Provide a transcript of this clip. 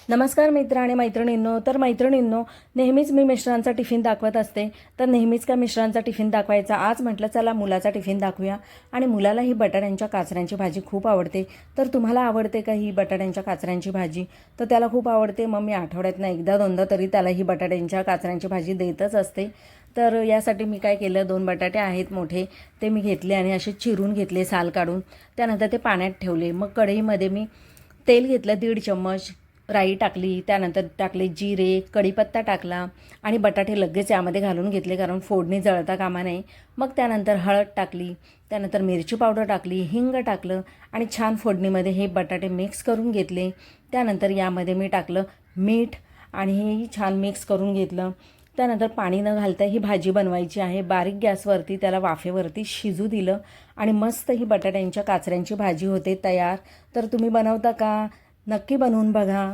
नमस्कार मित्र आणि मैत्रिणींनो. तर मैत्रिणींनो, नेहमीच मी मिस्टरांचा टिफिन दाखवत असते. तर नेहमीच का मिस्टरांचा टिफिन दाखवायचा, आज म्हटलं चला मुलाचा टिफिन दाखवूया. आणि मुलाला ही बटाट्यांच्या काचऱ्यांची भाजी खूप आवडते. तर तुम्हाला आवडते का ही बटाट्यांच्या काचऱ्यांची भाजी? तर त्याला खूप आवडते. मग मी आठवड्यातनं एकदा दोनदा तरी त्याला ही बटाट्यांच्या काचऱ्यांची भाजी देतच असते. तर यासाठी मी काय केलं, 2 बटाटे आहेत मोठे, ते मी घेतले आणि असे चिरून घेतले साल काढून. त्यानंतर ते पाण्यात ठेवले. मग कढईमध्ये मी तेल घेतलं 1.5 चम्मच, राई टाकली, त्यानंतर टाकले जिरे, कढीपत्ता टाकला आणि बटाटे लगेच यामध्ये घालून घेतले, कारण फोडणी जळता कामा नये. मग त्यानंतर हळद टाकली, त्यानंतर मिरची पावडर टाकली, हिंग टाकलं आणि छान फोडणीमध्ये हे बटाटे मिक्स करून घेतले. त्यानंतर यामध्ये मी टाकलं मीठ आणि हेही छान मिक्स करून घेतलं. त्यानंतर पाणी न घालता ही भाजी बनवायची आहे. बारीक गॅसवरती त्याला वाफेवरती शिजू दिलं आणि मस्त ही बटाट्यांच्या काचऱ्यांची भाजी होते तयार. तर तुम्ही बनवता का? नक्की बनवून बघा.